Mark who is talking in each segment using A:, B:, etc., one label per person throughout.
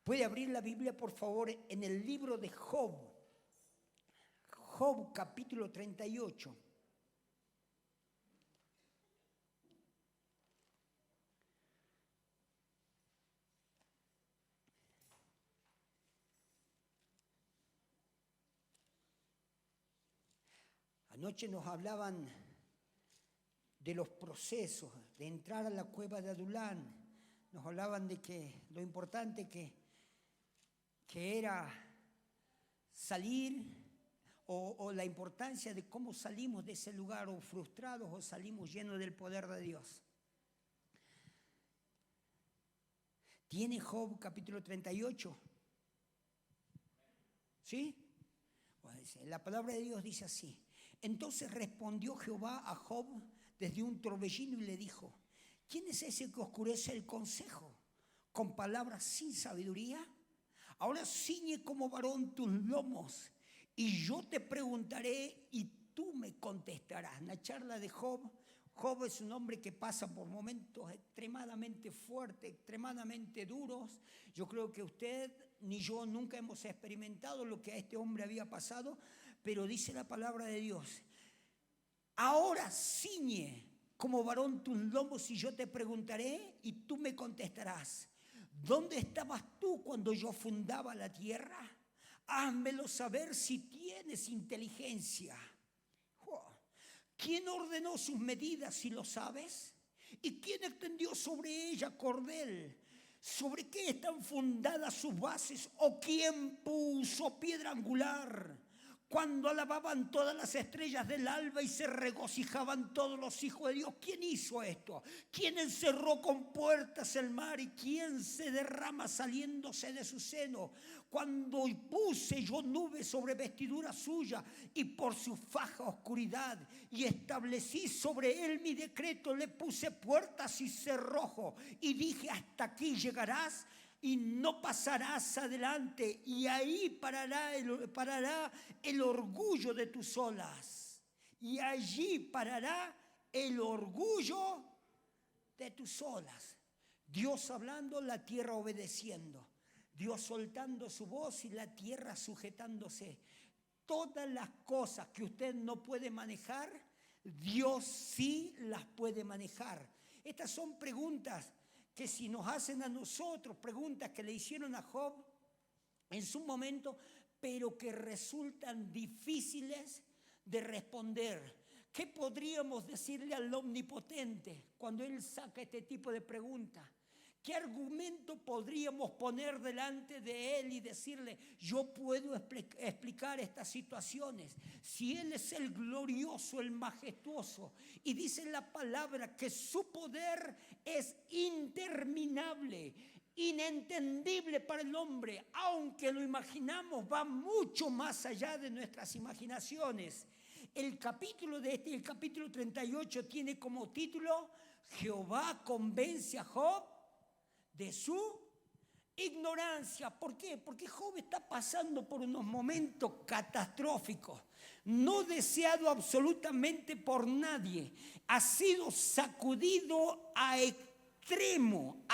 A: Puede abrir la Biblia, por favor, en el libro de Job. Job, capítulo 38. Anoche nos hablaban de los procesos, de entrar a la cueva de Adulán. Nos hablaban de que lo importante que era salir o la importancia de cómo salimos de ese lugar, o frustrados o salimos llenos del poder de Dios. ¿Tiene Job capítulo 38? ¿Sí? La palabra de Dios dice así. Entonces respondió Jehová a Job desde un torbellino y le dijo: ¿quién es ese que oscurece el consejo con palabras sin sabiduría? Ahora ciñe como varón tus lomos y yo te preguntaré y tú me contestarás. En la charla de Job, Job es un hombre que pasa por momentos extremadamente fuertes, extremadamente duros. Yo creo que usted ni yo nunca hemos experimentado lo que a este hombre había pasado, pero dice la palabra de Dios: ahora ciñe como varón tus lomos y yo te preguntaré y tú me contestarás. ¿Dónde estabas tú cuando yo fundaba la tierra? Házmelo saber si tienes inteligencia. ¿Quién ordenó sus medidas, si lo sabes? ¿Y quién extendió sobre ella cordel? ¿Sobre qué están fundadas sus bases? ¿O quién puso piedra angular? Cuando alababan todas las estrellas del alba y se regocijaban todos los hijos de Dios. ¿Quién hizo esto? ¿Quién encerró con puertas el mar y quién se derrama saliéndose de su seno? Cuando puse yo nubes sobre vestidura suya y por su faja oscuridad, y establecí sobre él mi decreto, le puse puertas y cerrojo y dije: hasta aquí llegarás y no pasarás adelante, y ahí parará el orgullo de tus olas, y allí parará el orgullo de tus olas. Dios hablando, la tierra obedeciendo. Dios soltando su voz y la tierra sujetándose. Todas las cosas que usted no puede manejar, Dios sí las puede manejar. Estas son preguntas que si nos hacen a nosotros, preguntas que le hicieron a Job en su momento, pero que resultan difíciles de responder. ¿Qué podríamos decirle al Omnipotente cuando Él saca este tipo de preguntas? ¿Qué argumento podríamos poner delante de Él y decirle: yo puedo explicar estas situaciones? Si Él es el glorioso, el majestuoso, y dice la palabra que su poder es interminable, inentendible para el hombre, aunque lo imaginamos, va mucho más allá de nuestras imaginaciones. El capítulo 38 tiene como título: Jehová convence a Job de su ignorancia. ¿Por qué? Porque Job está pasando por unos momentos catastróficos, no deseado absolutamente por nadie. Ha sido sacudido a extremo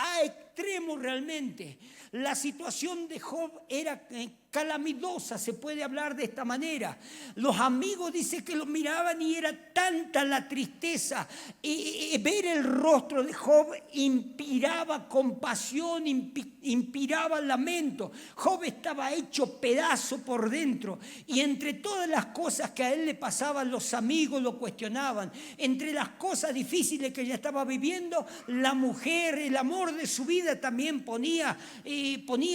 A: realmente. La situación de Job era calamitosa, se puede hablar de esta manera. Los amigos dicen que lo miraban y era tanta la tristeza. Ver el rostro de Job inspiraba compasión, inspiraba lamento. Job estaba hecho pedazo por dentro, y entre todas las cosas que a él le pasaban, los amigos lo cuestionaban. Entre las cosas difíciles que ella estaba viviendo, la mujer, el amor de su vida, también ponía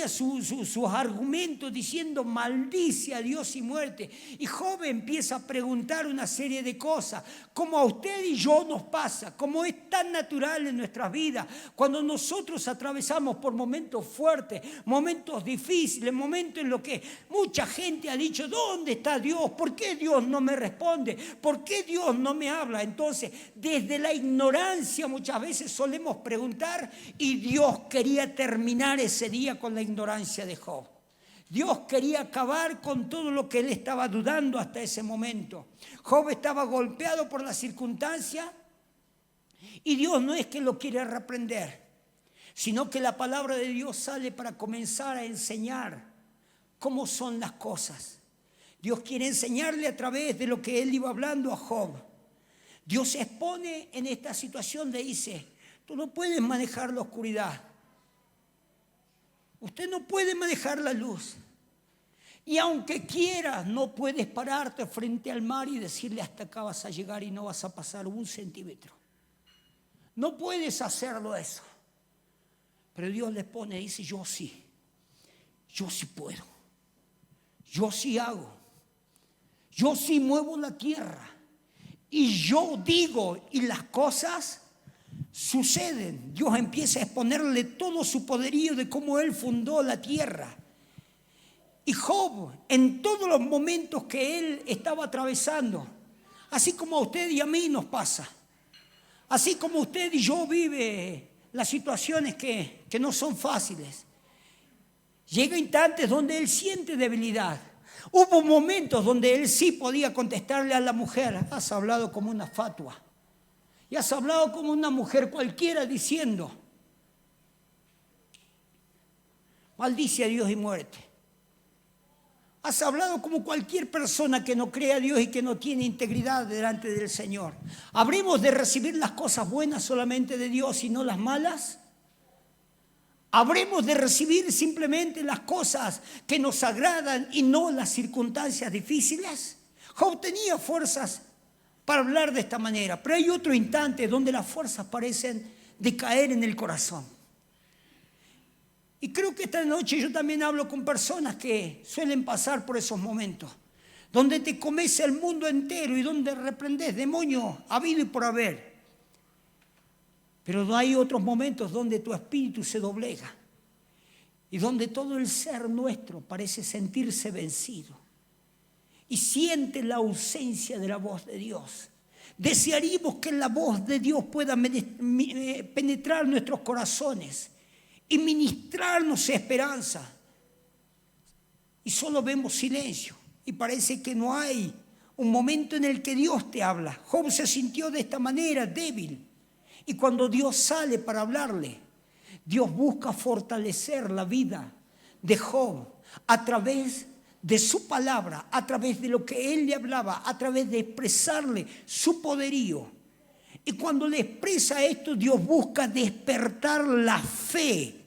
A: sus argumentos diciendo: maldice a Dios y muerte. Y Job empieza a preguntar una serie de cosas, como a usted y yo nos pasa, como es tan natural en nuestras vidas. Cuando nosotros atravesamos por momentos fuertes, momentos difíciles, momentos en los que mucha gente ha dicho: ¿dónde está Dios? ¿Por qué Dios no me responde? ¿Por qué Dios no me habla? Entonces, desde la ignorancia muchas veces solemos preguntar, y Dios quería terminar ese día con la ignorancia de Job. Dios quería acabar con todo lo que él estaba dudando hasta ese momento. Job estaba golpeado por la circunstancia y Dios no es que lo quiere reprender, sino que la palabra de Dios sale para comenzar a enseñar cómo son las cosas. Dios quiere enseñarle a través de lo que él iba hablando a Job. Dios se expone en esta situación de dice, tú no puedes manejar la oscuridad. Usted no puede manejar la luz. Y aunque quieras, no puedes pararte frente al mar y decirle hasta acá vas a llegar y no vas a pasar 1 centímetro. No puedes hacerlo eso. Pero Dios le pone y dice, yo sí puedo. Yo sí hago. Yo sí muevo la tierra. Y yo digo y las cosas suceden. Dios empieza a exponerle todo su poderío de cómo Él fundó la tierra. Y Job, en todos los momentos que él estaba atravesando, así como a usted y a mí nos pasa, así como usted y yo vive las situaciones que no son fáciles, llega instantes donde él siente debilidad. Hubo momentos donde él sí podía contestarle a la mujer, has hablado como una fatua, y has hablado como una mujer cualquiera diciendo, maldice a Dios y muérete. Has hablado como cualquier persona que no cree a Dios y que no tiene integridad delante del Señor. ¿Habremos de recibir las cosas buenas solamente de Dios y no las malas? ¿Habremos de recibir simplemente las cosas que nos agradan y no las circunstancias difíciles? Job tenía fuerzas para hablar de esta manera, pero hay otro instante donde las fuerzas parecen decaer en el corazón. Y creo que esta noche yo también hablo con personas que suelen pasar por esos momentos, donde te comes el mundo entero y donde reprendes demonios habido y por haber. Pero hay otros momentos donde tu espíritu se doblega y donde todo el ser nuestro parece sentirse vencido y siente la ausencia de la voz de Dios. Desearíamos que la voz de Dios pueda penetrar nuestros corazones y ministrarnos esperanza. Y solo vemos silencio y parece que no hay un momento en el que Dios te habla. Job se sintió de esta manera, débil. Y cuando Dios sale para hablarle, Dios busca fortalecer la vida de Job a través de su palabra, a través de lo que él le hablaba, a través de expresarle su poderío. Y cuando le expresa esto, Dios busca despertar la fe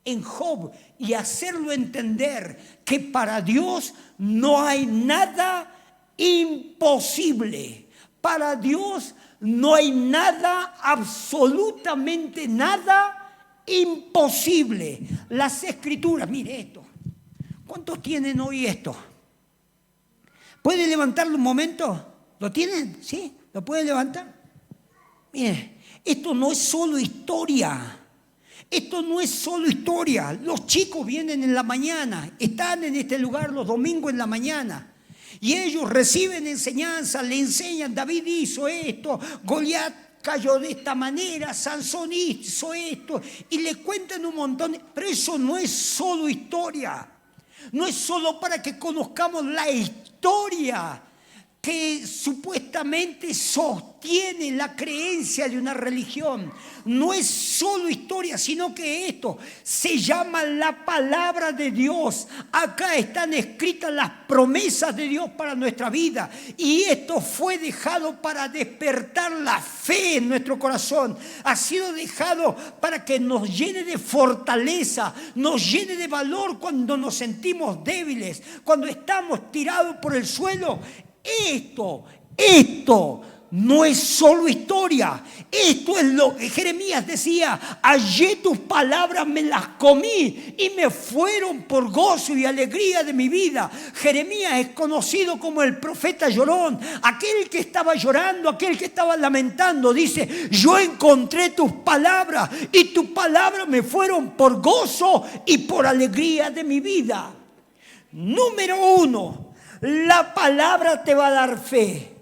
A: en Job y hacerlo entender que para Dios no hay nada imposible. Para Dios no hay nada, absolutamente nada imposible. Las Escrituras, mire esto. ¿Cuántos tienen hoy esto? ¿Puede levantarlo un momento? ¿Lo tienen? ¿Sí? ¿Lo puede levantar? Mire, esto no es solo historia. Esto no es solo historia. Los chicos vienen en la mañana, están en este lugar los domingos en la mañana. Y ellos reciben enseñanza, le enseñan, David hizo esto, Goliat cayó de esta manera, Sansón hizo esto, y le cuentan un montón. Pero eso no es solo historia. No es solo para que conozcamos la historia que supuestamente sostiene la creencia de una religión. No es solo historia, sino que esto se llama la palabra de Dios. Acá están escritas las promesas de Dios para nuestra vida. Y esto fue dejado para despertar la fe en nuestro corazón. Ha sido dejado para que nos llene de fortaleza, nos llene de valor cuando nos sentimos débiles, cuando estamos tirados por el suelo. Esto no es solo historia. Esto es lo que Jeremías decía: hallé tus palabras, me las comí y me fueron por gozo y alegría de mi vida. Jeremías es conocido como el profeta llorón, aquel que estaba llorando, aquel que estaba lamentando. Dice: yo encontré tus palabras y tus palabras me fueron por gozo y por alegría de mi vida. Número 1, la palabra te va a dar fe.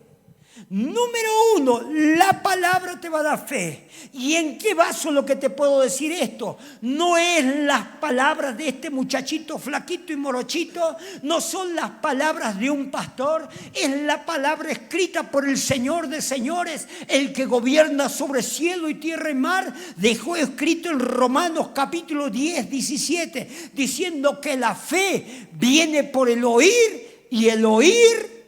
A: Número uno, la palabra te va a dar fe. ¿Y en qué vaso lo que te puedo decir esto? No es las palabras de este muchachito flaquito y morochito, no son las palabras de un pastor, es la palabra escrita por el Señor de señores, el que gobierna sobre cielo y tierra y mar. Dejó escrito en Romanos capítulo 10, 17, diciendo que la fe viene por el oír y el oír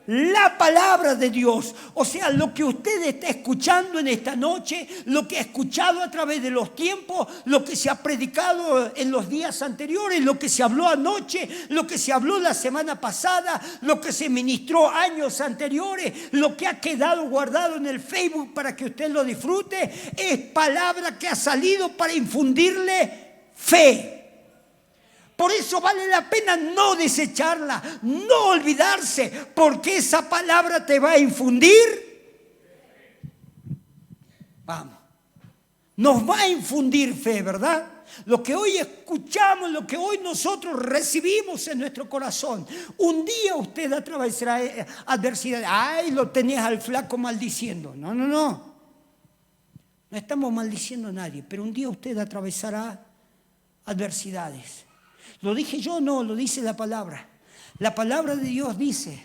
A: la palabra de Dios. O sea, lo que usted está escuchando en esta noche, lo que ha escuchado a través de los tiempos, lo que se ha predicado en los días anteriores, lo que se habló anoche, lo que se habló la semana pasada, lo que se ministró años anteriores, lo que ha quedado guardado en el Facebook para que usted lo disfrute, es palabra que ha salido para infundirle fe. Por eso vale la pena no desecharla, no olvidarse, porque esa palabra te va a infundir. Vamos, nos va a infundir fe, ¿verdad? Lo que hoy escuchamos, lo que hoy nosotros recibimos en nuestro corazón. Un día usted atravesará adversidades. Ay, lo tenías al flaco maldiciendo. No. No estamos maldiciendo a nadie, pero un día usted atravesará adversidades. ¿Lo dije yo? No, lo dice la palabra. La palabra de Dios dice,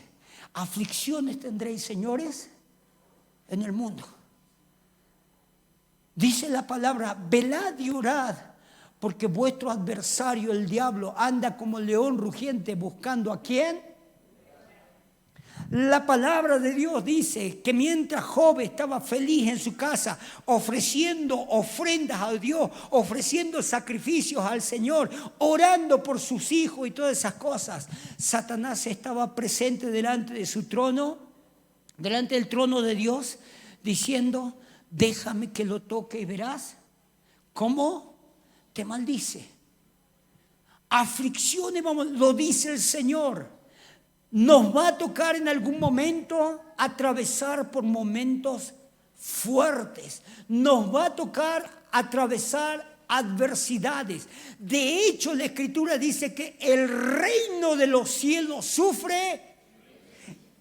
A: aflicciones tendréis, señores, en el mundo. Dice la palabra, velad y orad, porque vuestro adversario, el diablo, anda como león rugiente buscando ¿a quién? La palabra de Dios dice que mientras Job estaba feliz en su casa, ofreciendo ofrendas a Dios, ofreciendo sacrificios al Señor, orando por sus hijos y todas esas cosas, Satanás estaba presente delante de su trono, delante del trono de Dios, diciendo, déjame que lo toque y verás cómo te maldice. Aflicciones, vamos, lo dice el Señor. Nos va a tocar en algún momento atravesar por momentos fuertes. Nos va a tocar atravesar adversidades. De hecho, la Escritura dice que el reino de los cielos sufre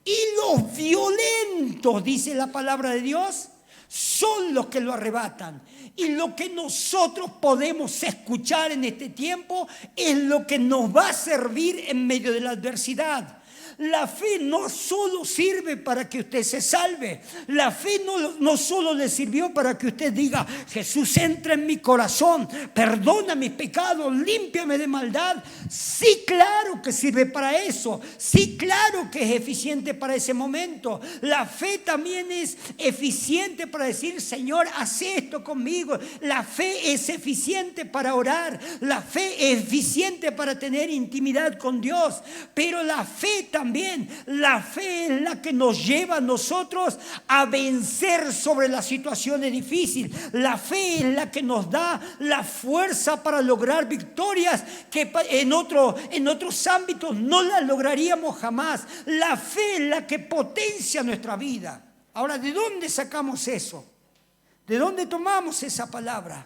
A: y los violentos, dice la palabra de Dios, son los que lo arrebatan. Y lo que nosotros podemos escuchar en este tiempo es lo que nos va a servir en medio de la adversidad. La fe no solo sirve para que usted se salve. La fe no solo le sirvió para que usted diga, Jesús entra en mi corazón, perdona mis pecados, límpiame de maldad. Sí, claro que sirve para eso. Sí, claro que es eficiente para ese momento. La fe también es eficiente para decir, Señor, haz esto conmigo. La fe es eficiente para orar. La fe es eficiente para tener intimidad con Dios. Pero la fe también, la fe es la que nos lleva a nosotros a vencer sobre las situaciones difíciles. La fe es la que nos da la fuerza para lograr victorias que en otros ámbitos no las lograríamos jamás. La fe es la que potencia nuestra vida. Ahora, ¿de dónde sacamos eso? ¿De dónde tomamos esa palabra?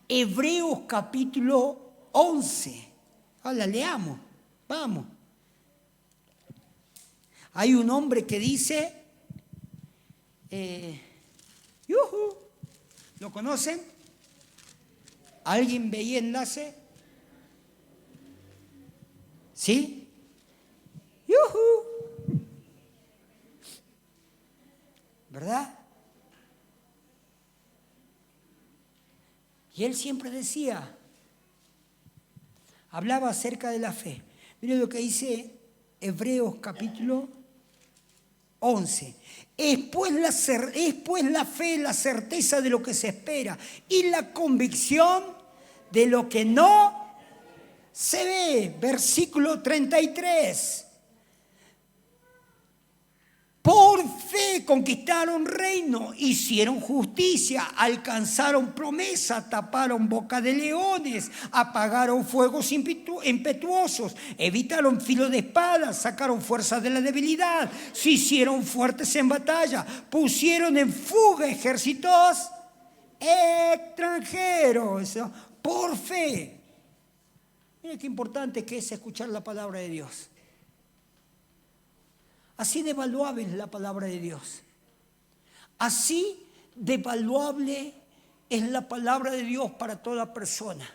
A: Hebreos capítulo 11. Ahora leamos, vamos. Hay un hombre que dice, ¿lo conocen? ¿Alguien veía enlace? ¿Sí? ¿Verdad? Y él siempre decía, hablaba acerca de la fe. Mire lo que dice Hebreos capítulo 11. Es pues la fe, la certeza de lo que se espera y la convicción de lo que no se ve. Versículo 33. Por fe conquistaron reino, hicieron justicia, alcanzaron promesa, taparon boca de leones, apagaron fuegos impetuosos, evitaron filo de espada, sacaron fuerza de la debilidad, se hicieron fuertes en batalla, pusieron en fuga ejércitos extranjeros. Por fe. Mira qué importante que es escuchar la palabra de Dios. Así de valuable es la palabra de Dios. Así de valuable es la palabra de Dios para toda persona.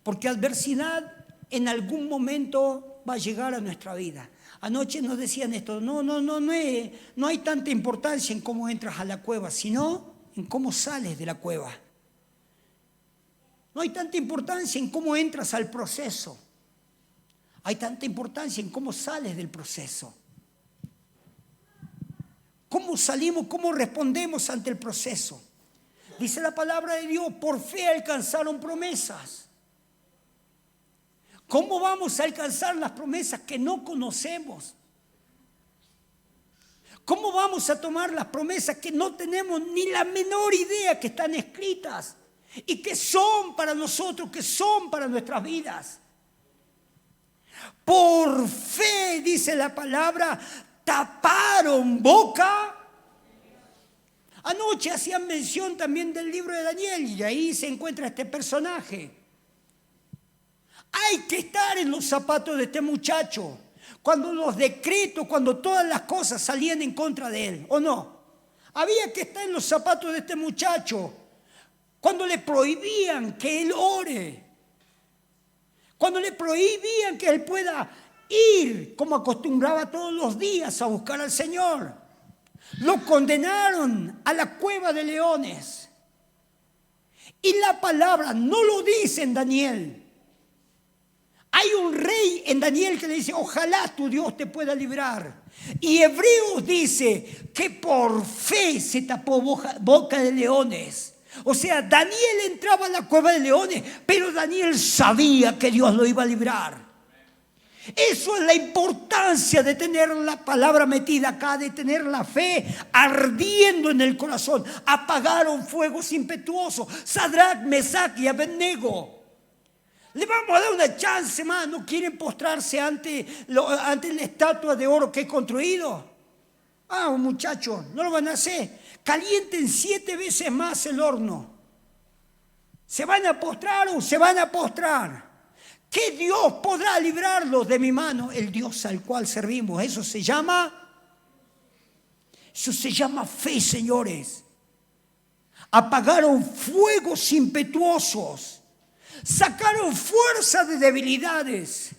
A: Porque adversidad en algún momento va a llegar a nuestra vida. Anoche nos decían esto, no hay tanta importancia en cómo entras a la cueva, sino en cómo sales de la cueva. No hay tanta importancia en cómo entras al proceso. Hay tanta importancia en cómo sales del proceso. ¿Cómo salimos? ¿Cómo respondemos ante el proceso? Dice la palabra de Dios, por fe alcanzaron promesas. ¿Cómo vamos a alcanzar las promesas que no conocemos? ¿Cómo vamos a tomar las promesas que no tenemos ni la menor idea que están escritas y que son para nosotros, que son para nuestras vidas? Por fe, dice la palabra, taparon boca. Anoche hacían mención también del libro de Daniel y ahí se encuentra este personaje. Hay que estar en los zapatos de este muchacho cuando los decretos, cuando todas las cosas salían en contra de él, ¿o no? Había que estar en los zapatos de este muchacho cuando le prohibían que él ore, cuando le prohibían que él pueda ir como acostumbraba todos los días a buscar al Señor. Lo condenaron a la cueva de leones. Y la palabra no lo dice en Daniel. Hay un rey en Daniel que le dice, ojalá tu Dios te pueda librar. Y Hebreos dice que por fe se tapó boca de leones. O sea, Daniel entraba a la cueva de leones, pero Daniel sabía que Dios lo iba a librar. Eso es la importancia de tener la palabra metida acá, de tener la fe ardiendo en el corazón. Apagaron fuegos impetuosos, Sadrach, Mesach y Abednego. Le vamos a dar una chance más. ¿No quieren postrarse ante la estatua de oro que he construido? Muchachos, no lo van a hacer. Calienten 7 veces más el horno. ¿Se van a postrar o se van a postrar? ¿Qué Dios podrá librarlos de mi mano? El Dios al cual servimos. Eso se llama fe, señores. Apagaron fuegos impetuosos. Sacaron fuerza de debilidades.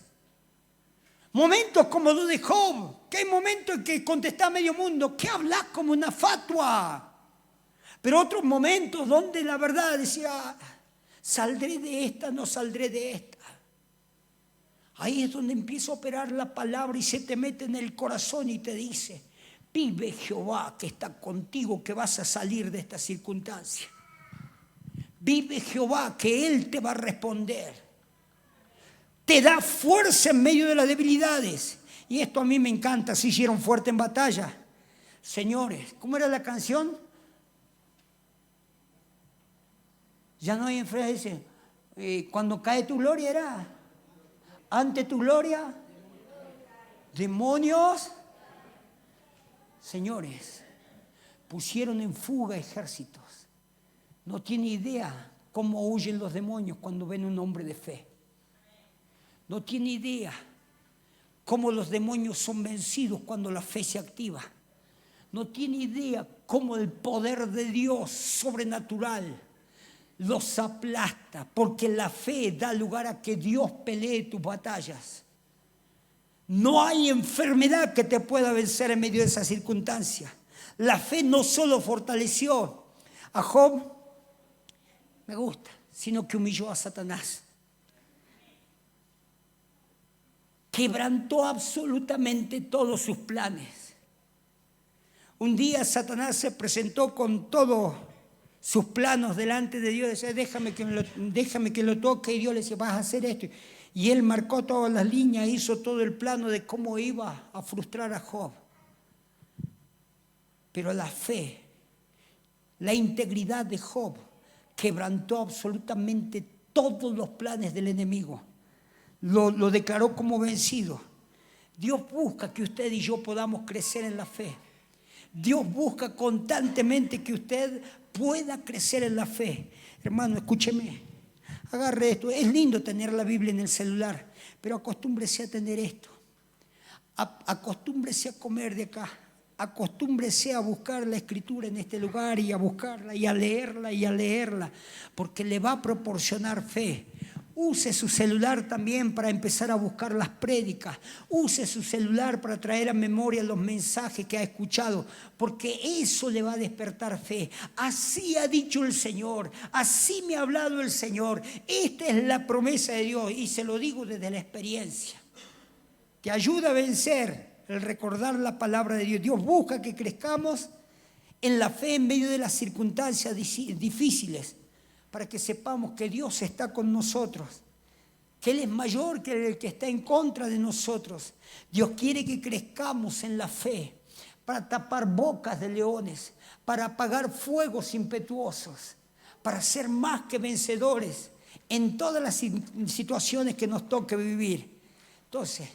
A: Momentos como los de Job, que hay momentos en que contesta a medio mundo, que hablas como una fatua. Pero otros momentos donde la verdad decía, saldré de esta, no saldré de esta. Ahí es donde empieza a operar la palabra y se te mete en el corazón y te dice, vive Jehová que está contigo, que vas a salir de esta circunstancia. Vive Jehová que Él te va a responder. Te da fuerza en medio de las debilidades. Y esto a mí me encanta, se hicieron fuerte en batalla. Señores, ¿cómo era la canción? Ya no hay enfrente, cuando cae tu gloria era, ante tu gloria, demonios. Señores, pusieron en fuga ejércitos. No tiene idea cómo huyen los demonios cuando ven un hombre de fe. No tiene idea cómo los demonios son vencidos cuando la fe se activa. No tiene idea cómo el poder de Dios sobrenatural los aplasta, porque la fe da lugar a que Dios pelee tus batallas. No hay enfermedad que te pueda vencer en medio de esa circunstancia. La fe no solo fortaleció a Job, me gusta, sino que humilló a Satanás. Quebrantó absolutamente todos sus planes. Un día Satanás se presentó con todos sus planos delante de Dios y decía, déjame que lo toque, y Dios le decía, vas a hacer esto. Y él marcó todas las líneas, hizo todo el plano de cómo iba a frustrar a Job. Pero la fe, la integridad de Job quebrantó absolutamente todos los planes del enemigo. Lo declaró como vencido. Dios busca que usted y yo podamos crecer en la fe. Dios busca constantemente que usted pueda crecer en la fe. Hermano, escúcheme, agarre esto. Es lindo tener la Biblia en el celular, pero acostúmbrese a tener esto. Acostúmbrese a comer de acá. Acostúmbrese a buscar la escritura en este lugar y a buscarla y a leerla, porque le va a proporcionar fe. Use su celular también para empezar a buscar las prédicas. Use su celular para traer a memoria los mensajes que ha escuchado, porque eso le va a despertar fe. Así ha dicho el Señor, así me ha hablado el Señor. Esta es la promesa de Dios y se lo digo desde la experiencia. Te ayuda a vencer el recordar la palabra de Dios. Dios busca que crezcamos en la fe en medio de las circunstancias difíciles, para que sepamos que Dios está con nosotros, que Él es mayor que el que está en contra de nosotros. Dios quiere que crezcamos en la fe para tapar bocas de leones, para apagar fuegos impetuosos, para ser más que vencedores en todas las situaciones que nos toque vivir. Entonces,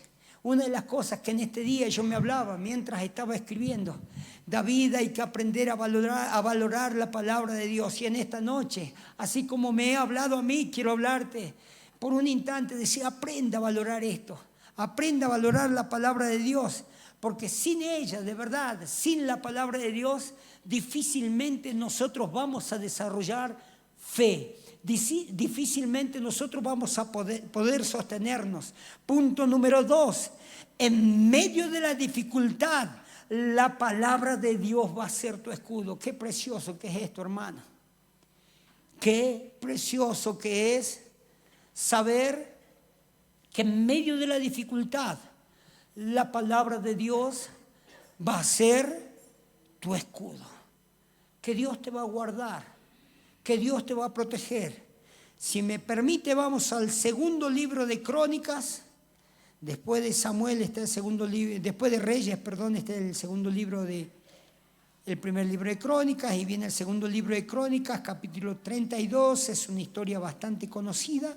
A: una de las cosas que en este día yo me hablaba mientras estaba escribiendo, David, hay que aprender a valorar la palabra de Dios. Y en esta noche, así como me he hablado a mí, quiero hablarte por un instante, decir, aprenda a valorar esto, aprenda a valorar la palabra de Dios, porque sin ella, de verdad, sin la palabra de Dios, difícilmente nosotros vamos a desarrollar fe. Difícilmente nosotros vamos a poder sostenernos. Punto número 2, en medio de la dificultad, la palabra de Dios va a ser tu escudo. Qué precioso que es esto, hermano. Qué precioso que es saber que en medio de la dificultad, la palabra de Dios va a ser tu escudo. Que Dios te va a guardar, que Dios te va a proteger. Si me permite, vamos al segundo libro de Crónicas. Después de Samuel está el segundo libro, después de Reyes, perdón, está el segundo libro el primer libro de Crónicas, y viene el segundo libro de Crónicas, capítulo 32, es una historia bastante conocida.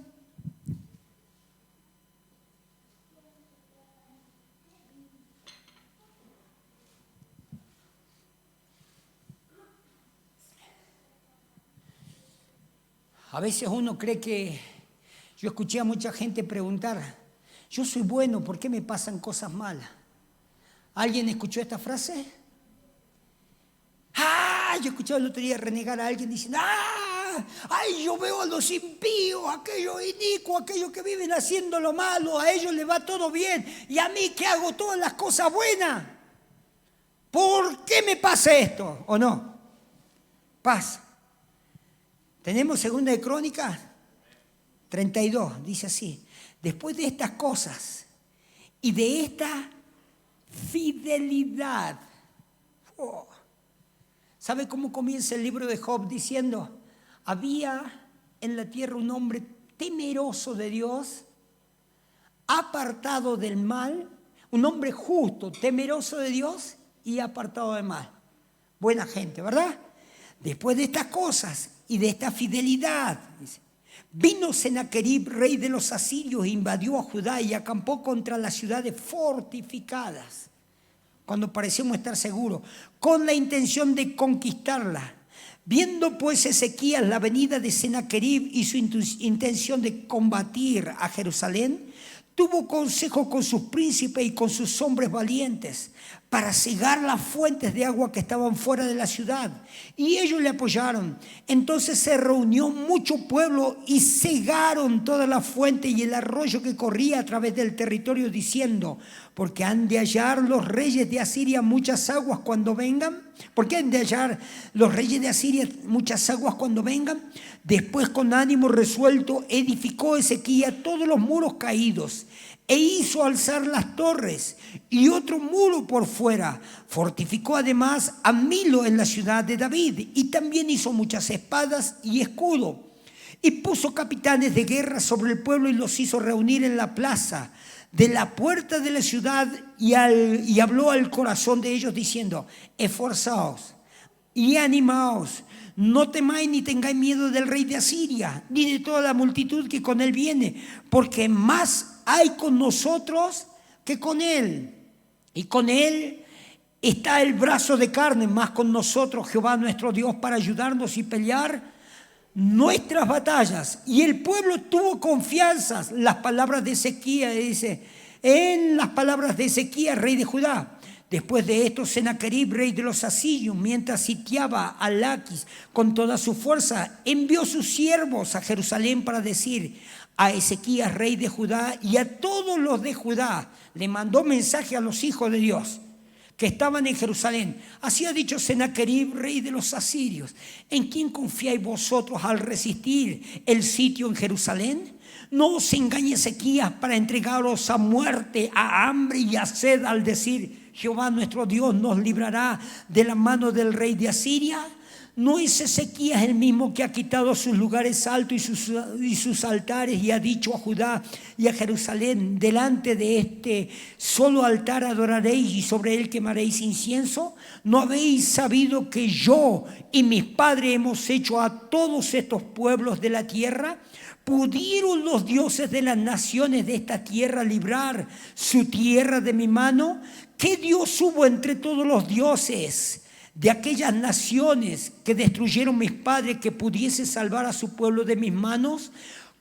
A: A veces uno cree que, yo escuché a mucha gente preguntar, yo soy bueno, ¿por qué me pasan cosas malas? ¿Alguien escuchó esta frase? Yo escuché el otro día renegar a alguien diciendo, yo veo a los impíos, aquellos inicuos, aquellos que viven haciendo lo malo, a ellos les va todo bien, y a mí que hago todas las cosas buenas, ¿por qué me pasa esto? ¿O no? Pasa. Tenemos segunda de Crónicas 32, dice así: después de estas cosas y de esta fidelidad. ¿Sabe cómo comienza el libro de Job? Diciendo, había en la tierra un hombre temeroso de Dios, apartado del mal, un hombre justo, temeroso de Dios y apartado del mal. Buena gente, ¿verdad? Después de estas cosas y de esta fidelidad, dice, vino Sennacherib, rey de los asirios, e invadió a Judá y acampó contra las ciudades fortificadas, cuando parecemos estar seguros, con la intención de conquistarla. Viendo pues Ezequías la venida de Sennacherib y su intención de combatir a Jerusalén, tuvo consejo con sus príncipes y con sus hombres valientes para cegar las fuentes de agua que estaban fuera de la ciudad. Y ellos le apoyaron. Entonces se reunió mucho pueblo y cegaron todas las fuentes y el arroyo que corría a través del territorio, diciendo, porque han de hallar los reyes de Asiria muchas aguas cuando vengan. ¿Por qué han de hallar los reyes de Asiria muchas aguas cuando vengan? Después, con ánimo resuelto, edificó Ezequías todos los muros caídos e hizo alzar las torres y otro muro por fuera. Fortificó además a Milo en la ciudad de David y también hizo muchas espadas y escudo. Y puso capitanes de guerra sobre el pueblo y los hizo reunir en la plaza de la puerta de la ciudad y habló al corazón de ellos diciendo, esforzaos y animaos, no temáis ni tengáis miedo del rey de Asiria, ni de toda la multitud que con él viene, porque más hay con nosotros que con él. Y con él está el brazo de carne, más con nosotros Jehová nuestro Dios para ayudarnos y pelear nuestras batallas. Y el pueblo tuvo confianza. Las palabras de Ezequías dice, en las palabras de Ezequías, rey de Judá. Después de esto, Sennacherib, rey de los asirios, mientras sitiaba a Laquis con toda su fuerza, envió sus siervos a Jerusalén para decir a Ezequías, rey de Judá, y a todos los de Judá, le mandó mensaje a los hijos de Dios que estaban en Jerusalén. Así ha dicho Sennacherib, rey de los asirios: ¿en quién confiáis vosotros al resistir el sitio en Jerusalén? No os engañe Ezequías para entregaros a muerte, a hambre y a sed, al decir: Jehová nuestro Dios nos librará de la mano del rey de Asiria. ¿No es Ezequías el mismo que ha quitado sus lugares altos y sus altares, y ha dicho a Judá y a Jerusalén: delante de este solo altar adoraréis y sobre él quemaréis incienso? ¿No habéis sabido que yo y mis padres hemos hecho a todos estos pueblos de la tierra? ¿Pudieron los dioses de las naciones de esta tierra librar su tierra de mi mano? ¿Qué Dios hubo entre todos los dioses de aquellas naciones que destruyeron mis padres que pudiese salvar a su pueblo de mis manos?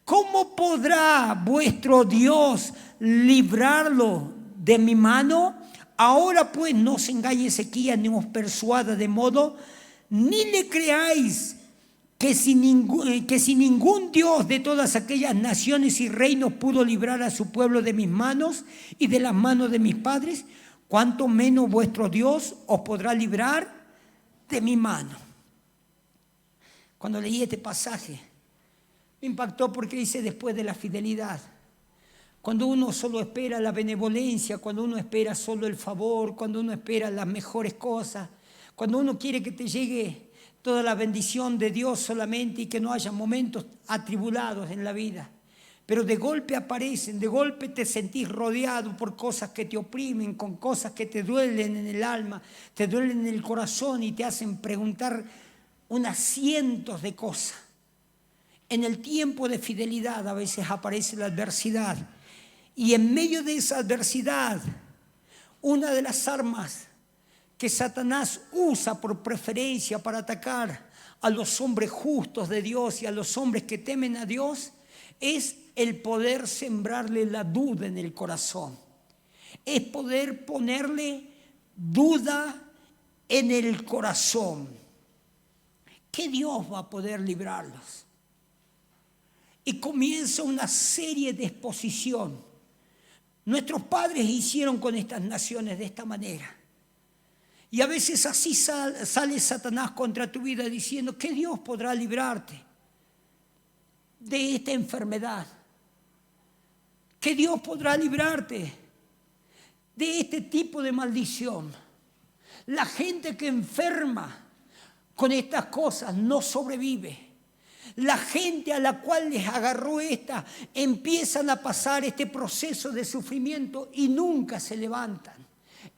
A: ¿Cómo podrá vuestro Dios librarlo de mi mano? Ahora pues no se engañe Ezequías ni os persuada de modo, ni le creáis que si ningún Dios de todas aquellas naciones y reinos pudo librar a su pueblo de mis manos y de las manos de mis padres, cuánto menos vuestro Dios os podrá librar de mi mano. Cuando leí este pasaje, me impactó porque dice: después de la fidelidad. Cuando uno solo espera la benevolencia, cuando uno espera solo el favor, cuando uno espera las mejores cosas, cuando uno quiere que te llegue toda la bendición de Dios solamente y que no haya momentos atribulados en la vida. Pero de golpe aparecen, de golpe te sentís rodeado por cosas que te oprimen, con cosas que te duelen en el alma, te duelen en el corazón y te hacen preguntar unas cientos de cosas. En el tiempo de fidelidad a veces aparece la adversidad, y en medio de esa adversidad, una de las armas que Satanás usa por preferencia para atacar a los hombres justos de Dios y a los hombres que temen a Dios es el poder sembrarle la duda en el corazón. Es poder ponerle duda en el corazón. ¿Qué Dios va a poder librarlos? Y comienza una serie de exposición. Nuestros padres hicieron con estas naciones de esta manera. Y a veces así sale Satanás contra tu vida diciendo: ¿qué Dios podrá librarte de esta enfermedad? ¿Qué Dios podrá librarte de este tipo de maldición? La gente que enferma con estas cosas no sobrevive. La gente a la cual les agarró esta empiezan a pasar este proceso de sufrimiento y nunca se levantan.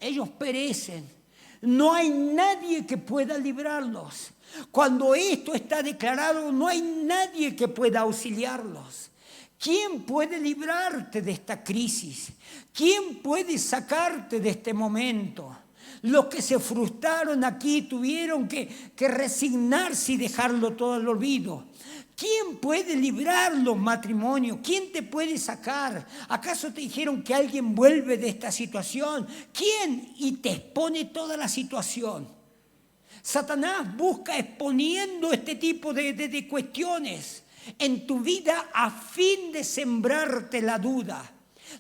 A: Ellos perecen. No hay nadie que pueda librarlos. Cuando esto está declarado, no hay nadie que pueda auxiliarlos. ¿Quién puede librarte de esta crisis? ¿Quién puede sacarte de este momento? Los que se frustraron aquí tuvieron que resignarse y dejarlo todo al olvido. ¿Quién puede librar los matrimonios? ¿Quién te puede sacar? ¿Acaso te dijeron que alguien vuelve de esta situación? ¿Quién? Y te expone toda la situación. Satanás busca exponiendo este tipo de cuestiones en tu vida a fin de sembrarte la duda.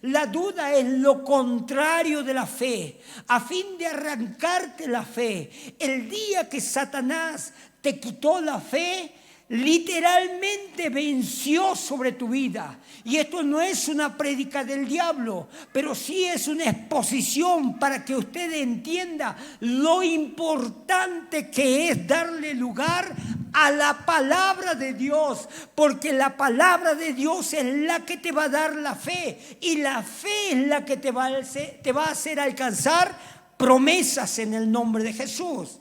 A: La duda es lo contrario de la fe, a fin de arrancarte la fe. El día que Satanás te quitó la fe, literalmente venció sobre tu vida. Y esto no es una prédica del diablo, pero sí es una exposición para que usted entienda lo importante que es darle lugar a la palabra de Dios, porque la palabra de Dios es la que te va a dar la fe, y la fe es la que te va a hacer alcanzar promesas en el nombre de Jesús.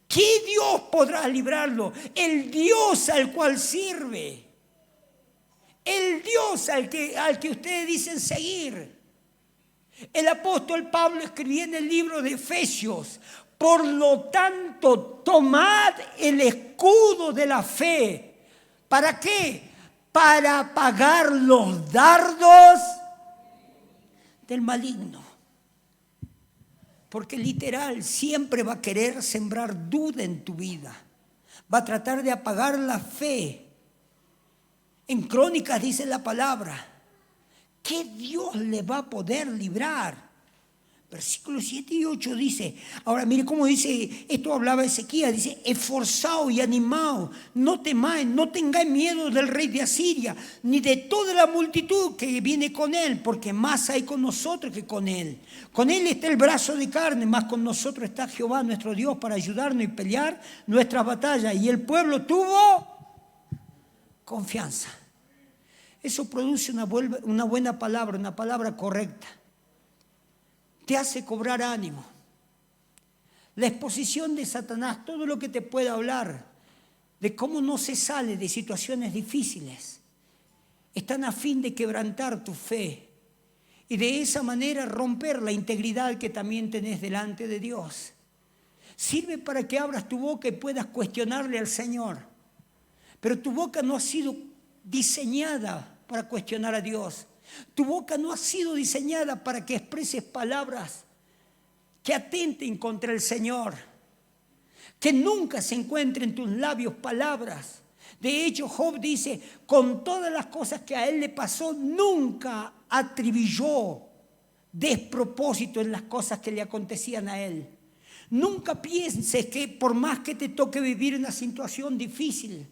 A: ¿Qué Dios podrá librarlo? El Dios al cual sirve. El Dios al que ustedes dicen seguir. El apóstol Pablo escribía en el libro de Efesios: por lo tanto, tomad el escudo de la fe. ¿Para qué? Para apagar los dardos del maligno. Porque literal siempre va a querer sembrar duda en tu vida. Va a tratar de apagar la fe. En Crónicas dice la palabra, ¿qué Dios le va a poder librar? Versículos 7 y 8 dice, ahora mire cómo dice, esto hablaba Ezequías, dice, esforzado y animado, no temáis, no tengáis miedo del rey de Asiria, ni de toda la multitud que viene con él, porque más hay con nosotros que con él. Con él está el brazo de carne, más con nosotros está Jehová nuestro Dios para ayudarnos y pelear nuestras batallas. Y el pueblo tuvo confianza. Eso produce una buena palabra, una palabra correcta. Te hace cobrar ánimo. La exposición de Satanás, todo lo que te pueda hablar de cómo no se sale de situaciones difíciles, están a fin de quebrantar tu fe y de esa manera romper la integridad que también tenés delante de Dios. Sirve para que abras tu boca y puedas cuestionarle al Señor. Pero tu boca no ha sido diseñada para cuestionar a Dios. Tu boca no ha sido diseñada para que expreses palabras que atenten contra el Señor. Que nunca se encuentren en tus labios palabras. De hecho, Job dice, con todas las cosas que a él le pasó, nunca atribuyó despropósito en las cosas que le acontecían a él. Nunca pienses que por más que te toque vivir una situación difícil,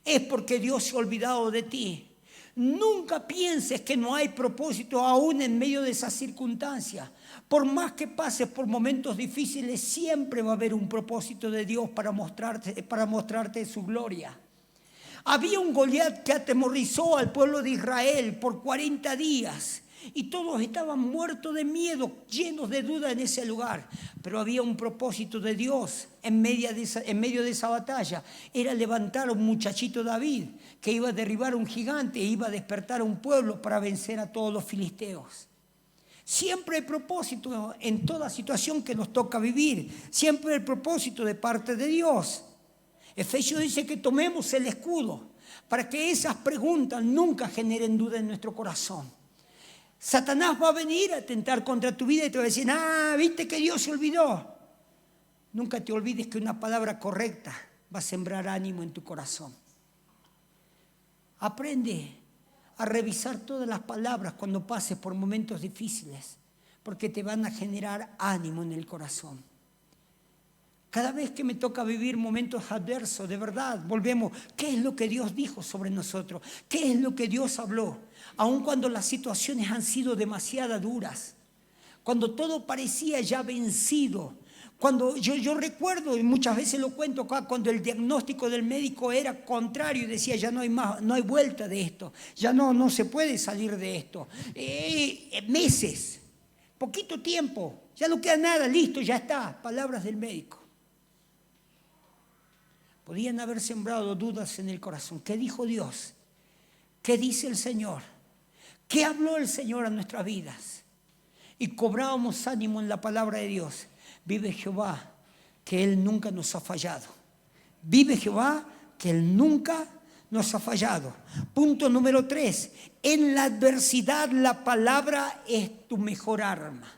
A: es porque Dios se ha olvidado de ti. Nunca pienses que no hay propósito aún en medio de esas circunstancias. Por más que pases por momentos difíciles, siempre va a haber un propósito de Dios para mostrarte su gloria. Había un Goliat que atemorizó al pueblo de Israel por 40 días. Y todos estaban muertos de miedo, llenos de duda en ese lugar. Pero había un propósito de Dios en medio de esa batalla. Era levantar a un muchachito David que iba a derribar a un gigante e iba a despertar a un pueblo para vencer a todos los filisteos. Siempre hay propósito en toda situación que nos toca vivir. Siempre hay propósito de parte de Dios. Efesios dice que tomemos el escudo para que esas preguntas nunca generen duda en nuestro corazón. Satanás va a venir a tentar contra tu vida y te va a decir, ¿viste que Dios se olvidó? Nunca te olvides que una palabra correcta va a sembrar ánimo en tu corazón. Aprende a revisar todas las palabras cuando pases por momentos difíciles, porque te van a generar ánimo en el corazón. Cada vez que me toca vivir momentos adversos, de verdad, volvemos, ¿qué es lo que Dios dijo sobre nosotros? ¿Qué es lo que Dios habló? Aun cuando las situaciones han sido demasiado duras, cuando todo parecía ya vencido, cuando yo recuerdo, y muchas veces lo cuento acá, cuando el diagnóstico del médico era contrario y decía, ya no hay más, no hay vuelta de esto, ya no se puede salir de esto. Meses, poquito tiempo, ya no queda nada, listo, ya está, palabras del médico. Podían haber sembrado dudas en el corazón. ¿Qué dijo Dios? ¿Qué dice el Señor? ¿Qué habló el Señor a nuestras vidas? Y cobrábamos ánimo en la palabra de Dios. Vive Jehová, que Él nunca nos ha fallado. Vive Jehová, que Él nunca nos ha fallado. Punto número 3. En la adversidad la palabra es tu mejor arma.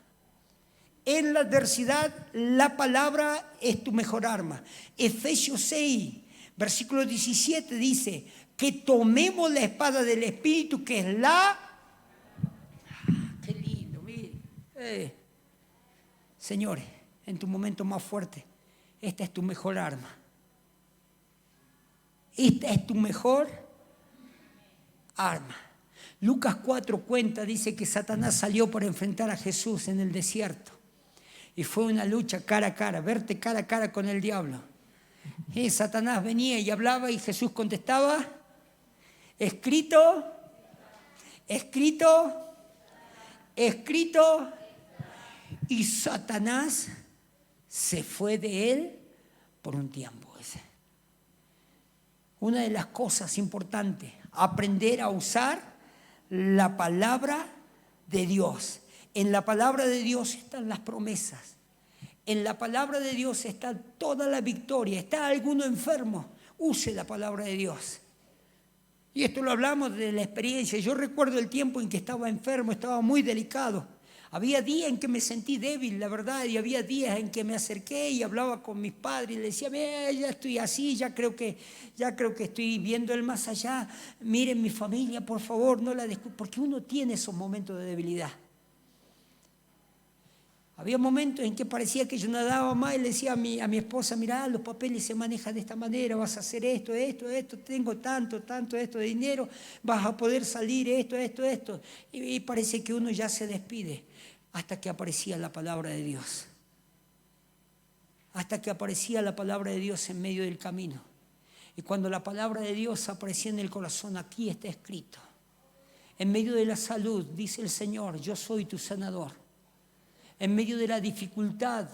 A: En la adversidad, la palabra es tu mejor arma. Efesios 6, versículo 17 dice que tomemos la espada del Espíritu, que es la... qué lindo, mire. Señores, en tu momento más fuerte, esta es tu mejor arma. Esta es tu mejor arma. Lucas 4 cuenta, dice que Satanás salió para enfrentar a Jesús en el desierto. Y fue una lucha cara a cara, verte cara a cara con el diablo. Y Satanás venía y hablaba y Jesús contestaba, escrito, escrito, escrito. Y Satanás se fue de él por un tiempo. Una de las cosas importantes, aprender a usar la palabra de Dios. En la palabra de Dios están las promesas. En la palabra de Dios está toda la victoria. ¿Está alguno enfermo? Use la palabra de Dios. Y esto lo hablamos de la experiencia. Yo recuerdo el tiempo en que estaba enfermo, estaba muy delicado. Había días en que me sentí débil, la verdad, y había días en que me acerqué y hablaba con mis padres y les decía, ya estoy así, ya creo que estoy viendo el más allá. Miren mi familia, por favor, no la descuiden, porque uno tiene esos momentos de debilidad. Había momentos en que parecía que yo no daba más y le decía a mi esposa, mirá, los papeles se manejan de esta manera, vas a hacer esto, tengo tanto esto de dinero, vas a poder salir esto. Y parece que uno ya se despide hasta que aparecía la palabra de Dios. Hasta que aparecía la palabra de Dios en medio del camino. Y cuando la palabra de Dios aparecía en el corazón, aquí está escrito. En medio de la salud, dice el Señor, yo soy tu sanador. En medio de la dificultad,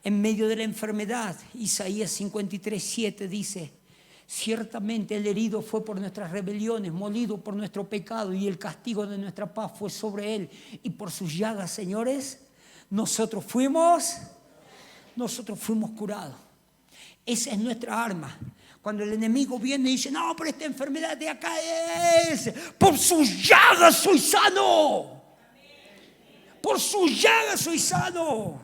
A: en medio de la enfermedad, Isaías 53:7 dice, ciertamente el herido fue por nuestras rebeliones, molido por nuestro pecado, y el castigo de nuestra paz fue sobre él. Y por sus llagas, señores, nosotros fuimos curados. Esa es nuestra arma. Cuando el enemigo viene y dice, no, pero esta enfermedad de acá es, por sus llagas soy sano. Por sus llagas soy sano.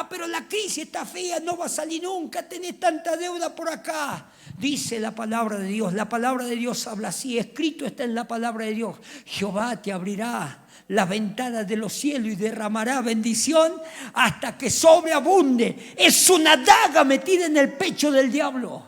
A: Pero la crisis está fea, no va a salir nunca, tenés tanta deuda por acá. Dice la palabra de Dios, la palabra de Dios habla así, escrito está en la palabra de Dios. Jehová te abrirá las ventanas de los cielos y derramará bendición hasta que sobreabunde. Es una daga metida en el pecho del diablo.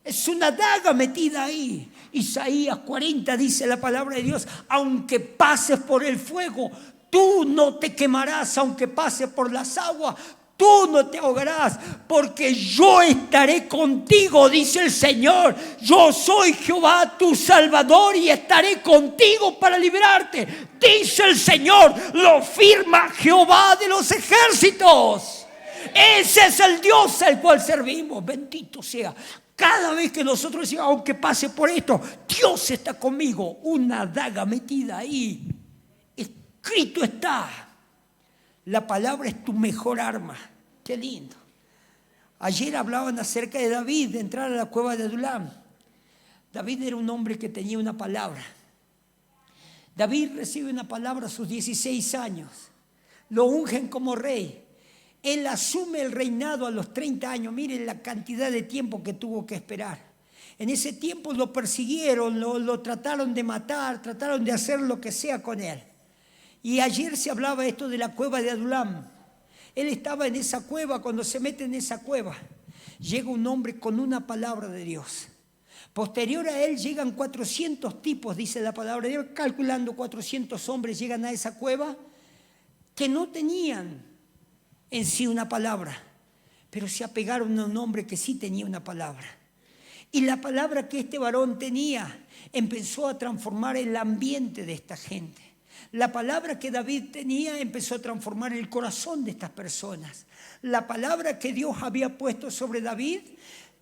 A: Es una daga metida ahí. Isaías 40 dice la palabra de Dios, aunque pases por el fuego, tú no te quemarás, aunque pases por las aguas, tú no te ahogarás, porque yo estaré contigo, dice el Señor. Yo soy Jehová tu Salvador y estaré contigo para librarte, dice el Señor. Lo firma Jehová de los ejércitos. Ese es el Dios al cual servimos, bendito sea. Cada vez que nosotros decimos, aunque pase por esto, Dios está conmigo, una daga metida ahí. Escrito está. La palabra es tu mejor arma. Qué lindo. Ayer hablaban acerca de David, de entrar a la cueva de Adulam. David era un hombre que tenía una palabra. David recibe una palabra a sus 16 años. Lo ungen como rey. Él asume el reinado a los 30 años. Miren la cantidad de tiempo que tuvo que esperar. En ese tiempo lo persiguieron, lo trataron de matar, trataron de hacer lo que sea con él. Y ayer se hablaba esto de la cueva de Adulam. Él estaba en esa cueva, cuando se mete en esa cueva, llega un hombre con una palabra de Dios. Posterior a él llegan 400 tipos, dice la palabra de Dios, calculando 400 hombres llegan a esa cueva que no tenían en sí una palabra, pero se apegaron a un hombre que sí tenía una palabra. Y la palabra que este varón tenía empezó a transformar el ambiente de esta gente. La palabra que David tenía empezó a transformar el corazón de estas personas. La palabra que Dios había puesto sobre David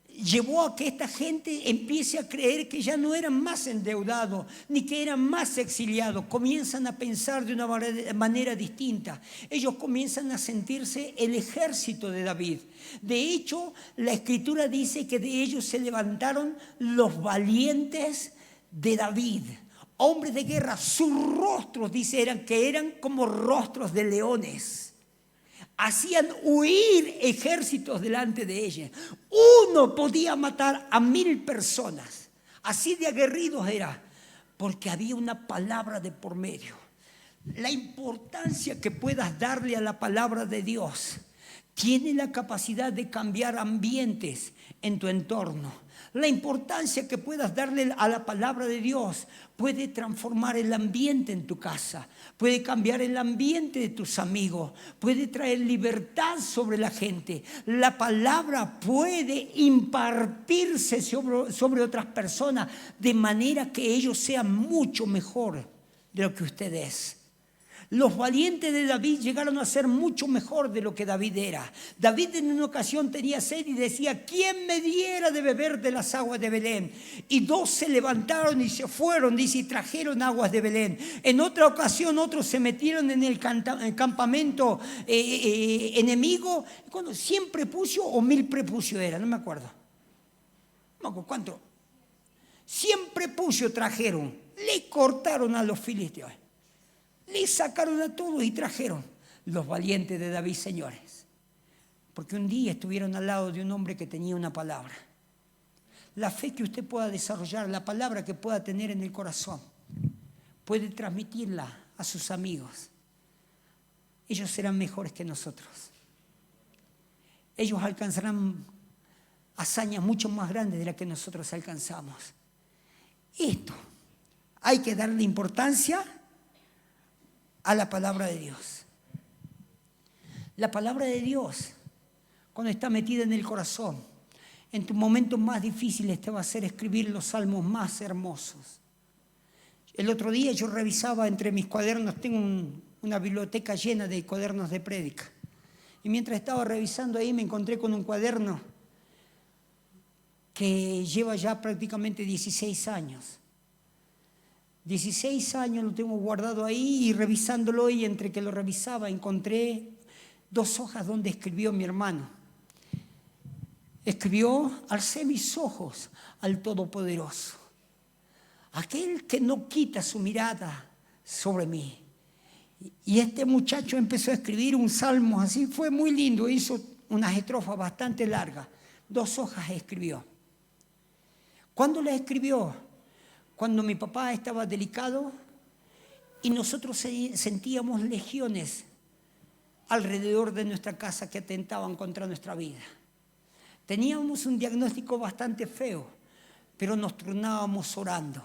A: llevó a que esta gente empiece a creer que ya no eran más endeudados, ni que eran más exiliados. Comienzan a pensar de una manera distinta. Ellos comienzan a sentirse el ejército de David. De hecho, la Escritura dice que de ellos se levantaron los valientes de David. Hombres de guerra, sus rostros, dice, eran como rostros de leones. Hacían huir ejércitos delante de ellos. Uno podía matar a 1000 personas. Así de aguerridos era, porque había una palabra de por medio. La importancia que puedas darle a la palabra de Dios tiene la capacidad de cambiar ambientes en tu entorno. La importancia que puedas darle a la palabra de Dios puede transformar el ambiente en tu casa, puede cambiar el ambiente de tus amigos, puede traer libertad sobre la gente. La palabra puede impartirse sobre otras personas de manera que ellos sean mucho mejor de lo que usted es. Los valientes de David llegaron a ser mucho mejor de lo que David era. David en una ocasión tenía sed y decía, ¿quién me diera de beber de las aguas de Belén? Y 2 se levantaron y se fueron, dice, y trajeron aguas de Belén. En otra ocasión otros se metieron en el campamento enemigo, con 100 prepucios o 1000 prepucios era, no me acuerdo. No me acuerdo cuánto. 100 prepucios trajeron, le cortaron a los filisteos. Le sacaron a todos y trajeron los valientes de David, señores. Porque un día estuvieron al lado de un hombre que tenía una palabra. La fe que usted pueda desarrollar, la palabra que pueda tener en el corazón, puede transmitirla a sus amigos. Ellos serán mejores que nosotros. Ellos alcanzarán hazañas mucho más grandes de las que nosotros alcanzamos. Esto, hay que darle importancia a la palabra de Dios. La palabra de Dios, cuando está metida en el corazón, en tus momentos más difíciles te va a hacer escribir los salmos más hermosos. El otro día yo revisaba entre mis cuadernos, tengo una biblioteca llena de cuadernos de prédica. Y mientras estaba revisando ahí me encontré con un cuaderno que lleva ya prácticamente 16 años. 16 años lo tengo guardado ahí y revisándolo, y entre que lo revisaba encontré 2 hojas donde escribió mi hermano. Escribió: alcé mis ojos al Todopoderoso, aquel que no quita su mirada sobre mí. Y este muchacho empezó a escribir un salmo así, fue muy lindo, hizo unas estrofas bastante largas, 2 hojas escribió. ¿Cuándo las escribió? Cuando mi papá estaba delicado y nosotros sentíamos legiones alrededor de nuestra casa que atentaban contra nuestra vida. Teníamos un diagnóstico bastante feo, pero nos turnábamos orando.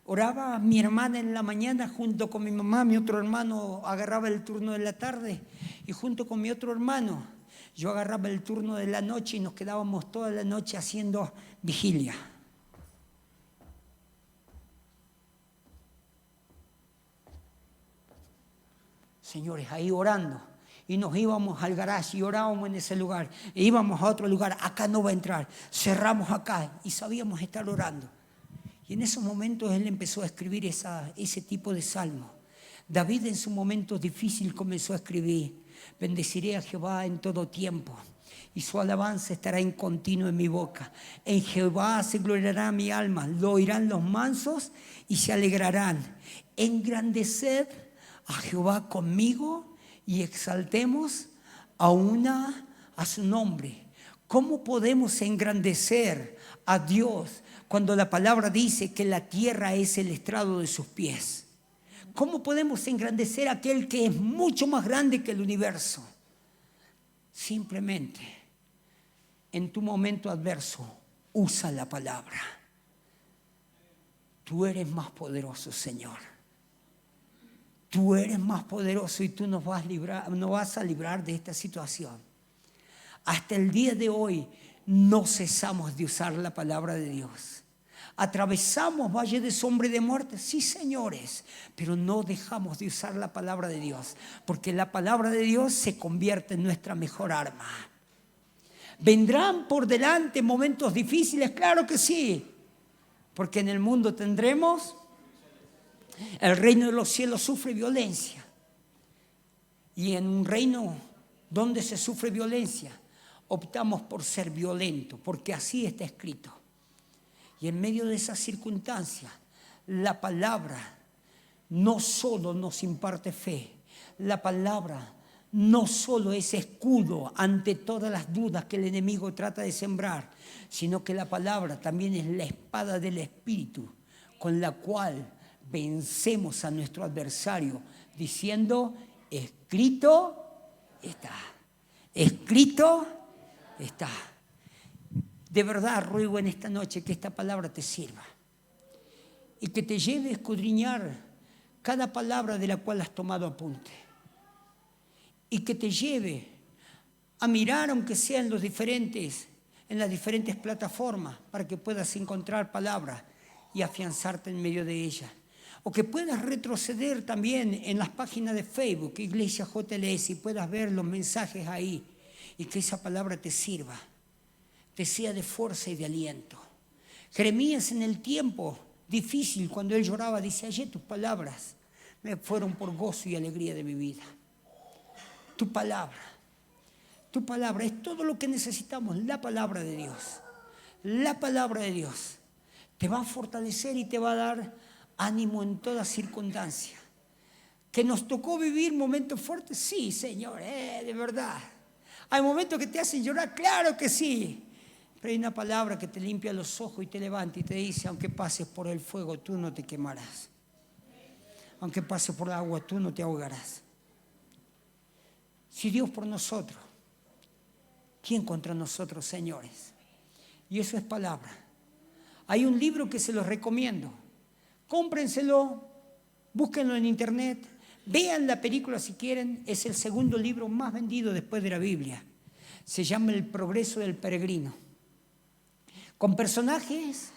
A: Oraba mi hermana en la mañana junto con mi mamá, mi otro hermano agarraba el turno de la tarde y junto con mi otro hermano yo agarraba el turno de la noche y nos quedábamos toda la noche haciendo vigilia. Señores, ahí orando. Y nos íbamos al garaje y orábamos en ese lugar. E íbamos a otro lugar, acá no va a entrar. Cerramos acá y sabíamos estar orando. Y en esos momentos él empezó a escribir ese tipo de salmo. David en su momento difícil comenzó a escribir: bendeciré a Jehová en todo tiempo y su alabanza estará en continuo en mi boca. En Jehová se gloriará mi alma, lo oirán los mansos y se alegrarán. Engrandeced a Jehová conmigo y exaltemos a su nombre. ¿Cómo podemos engrandecer a Dios cuando la palabra dice que la tierra es el estrado de sus pies? ¿Cómo podemos engrandecer a aquel que es mucho más grande que el universo? Simplemente, en tu momento adverso, usa la palabra. Tú eres más poderoso, Señor. Tú eres más poderoso y tú nos vas a librar de esta situación. Hasta el día de hoy no cesamos de usar la palabra de Dios. ¿Atravesamos valle de sombra y de muerte? Sí, señores, pero no dejamos de usar la palabra de Dios, porque la palabra de Dios se convierte en nuestra mejor arma. ¿Vendrán por delante momentos difíciles? Claro que sí, porque en el mundo tendremos... El reino de los cielos sufre violencia. Y en un reino donde se sufre violencia, optamos por ser violentos, porque así está escrito. Y en medio de esas circunstancias, la palabra no solo nos imparte fe, la palabra no solo es escudo ante todas las dudas que el enemigo trata de sembrar, sino que la palabra también es la espada del Espíritu, con la cual vencemos a nuestro adversario diciendo: escrito está, escrito está. De verdad ruego en esta noche que esta palabra te sirva y que te lleve a escudriñar cada palabra de la cual has tomado apunte y que te lleve a mirar, aunque sea en las diferentes plataformas, para que puedas encontrar palabras y afianzarte en medio de ellas. O que puedas retroceder también en las páginas de Facebook, Iglesia JLS, y puedas ver los mensajes ahí. Y que esa palabra te sirva, te sea de fuerza y de aliento. Jeremías, en el tiempo difícil, cuando él lloraba, dice: hallé tus palabras, me fueron por gozo y alegría de mi vida. Tu palabra es todo lo que necesitamos. La palabra de Dios, la palabra de Dios te va a fortalecer y te va a dar ánimo en toda circunstancia. ¿Que nos tocó vivir momentos fuertes? Sí, Señor, de verdad. ¿Hay momentos que te hacen llorar? Claro que sí. Pero hay una palabra que te limpia los ojos y te levanta y te dice, aunque pases por el fuego, tú no te quemarás. Aunque pases por el agua, tú no te ahogarás. Si Dios por nosotros, ¿quién contra nosotros, señores? Y eso es palabra. Hay un libro que se los recomiendo. Cómprenselo, búsquenlo en internet, vean la película si quieren. Es el segundo libro más vendido después de la Biblia. Se llama El progreso del peregrino. Con personajes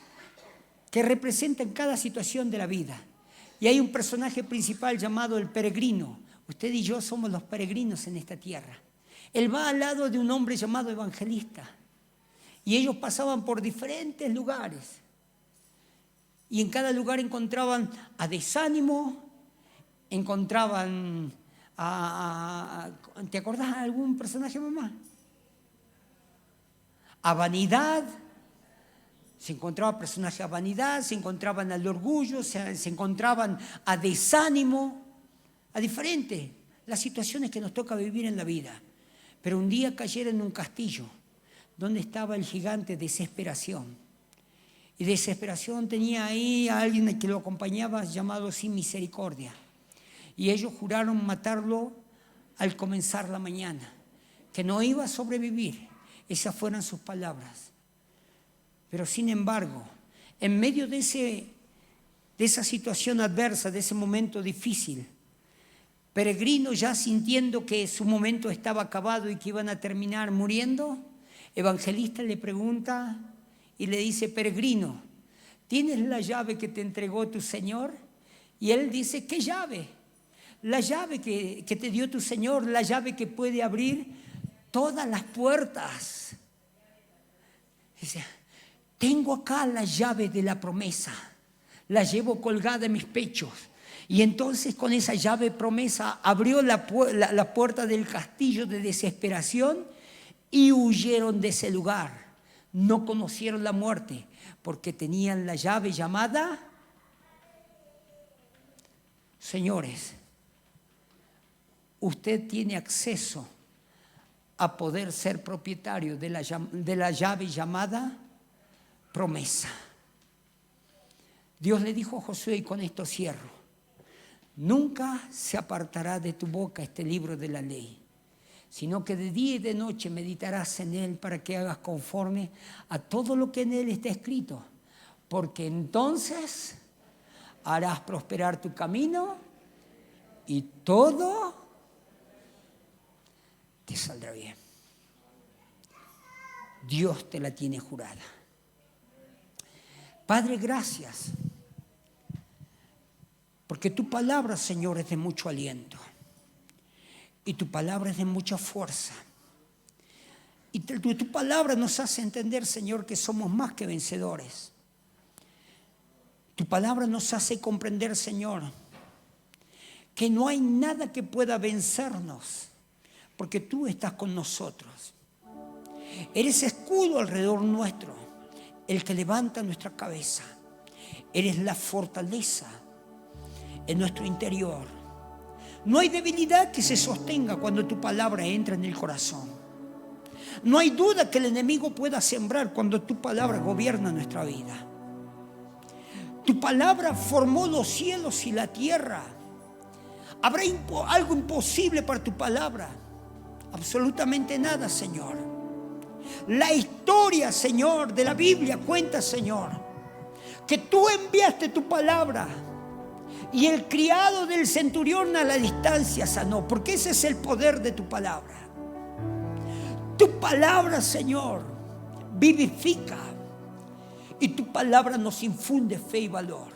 A: que representan cada situación de la vida. Y hay un personaje principal llamado el peregrino. Usted y yo somos los peregrinos en esta tierra. Él va al lado de un hombre llamado evangelista. Y ellos pasaban por diferentes lugares. Y en cada lugar encontraban a desánimo, encontraban ¿te acordás de algún personaje, mamá? A vanidad. Se encontraba personajes a vanidad, se encontraban al orgullo, se encontraban a desánimo, a diferentes las situaciones que nos toca vivir en la vida. Pero un día cayeron en un castillo donde estaba el gigante Desesperación. Y Desesperación tenía ahí a alguien que lo acompañaba llamado Sin Misericordia. Y ellos juraron matarlo al comenzar la mañana, que no iba a sobrevivir. Esas fueron sus palabras. Pero sin embargo, en medio de esa situación adversa, de ese momento difícil, Peregrino ya sintiendo que su momento estaba acabado y que iban a terminar muriendo, Evangelista le pregunta y le dice, Peregrino, ¿tienes la llave que te entregó tu Señor? Y él dice, ¿qué llave? La llave que te dio tu Señor, la llave que puede abrir todas las puertas. Dice, tengo acá la llave de la promesa, la llevo colgada en mis pechos. Y entonces con esa llave promesa abrió la puerta del castillo de Desesperación y huyeron de ese lugar. No conocieron la muerte porque tenían la llave llamada. Señores, usted tiene acceso a poder ser propietario de la llave llamada promesa. Dios le dijo a Josué, y con esto cierro, nunca se apartará de tu boca este libro de la ley, sino que de día y de noche meditarás en él para que hagas conforme a todo lo que en él está escrito, porque entonces harás prosperar tu camino y todo te saldrá bien. Dios te la tiene jurada. Padre, gracias, porque tu palabra, Señor, es de mucho aliento y tu palabra es de mucha fuerza. Y tu palabra nos hace entender, Señor, que somos más que vencedores. Tu palabra nos hace comprender, Señor, que no hay nada que pueda vencernos, porque tú estás con nosotros. Eres escudo alrededor nuestro, el que levanta nuestra cabeza. Eres la fortaleza en nuestro interior. No hay debilidad que se sostenga cuando tu palabra entra en el corazón. No hay duda que el enemigo pueda sembrar cuando tu palabra gobierna nuestra vida. Tu palabra formó los cielos y la tierra. ¿Habrá algo imposible para tu palabra? Absolutamente nada, Señor. La historia, Señor, de la Biblia cuenta, Señor, que tú enviaste tu palabra y el criado del centurión a la distancia sanó, porque ese es el poder de tu palabra. Tu palabra, Señor, vivifica y tu palabra nos infunde fe y valor.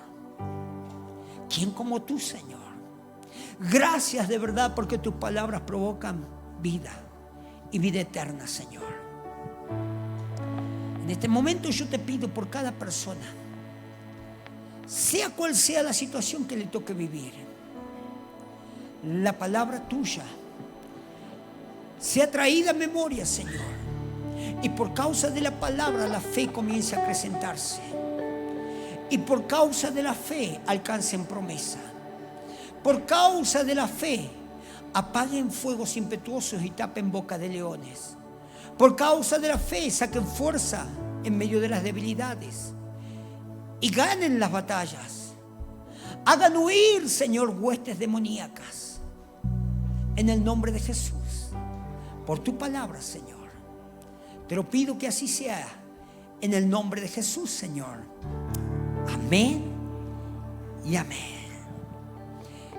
A: ¿Quién como tú, Señor? Gracias de verdad porque tus palabras provocan vida y vida eterna, Señor. En este momento yo te pido por cada persona, sea cual sea la situación que le toque vivir, la palabra tuya sea traída a memoria, Señor, y por causa de la palabra la fe comience a acrecentarse y por causa de la fe alcancen promesa. Por causa de la fe, apaguen fuegos impetuosos y tapen boca de leones. Por causa de la fe, saquen fuerza en medio de las debilidades y ganen las batallas. Hagan huir, Señor, huestes demoníacas. En el nombre de Jesús, por tu palabra, Señor. Te lo pido que así sea. En el nombre de Jesús, Señor. Amén y amén.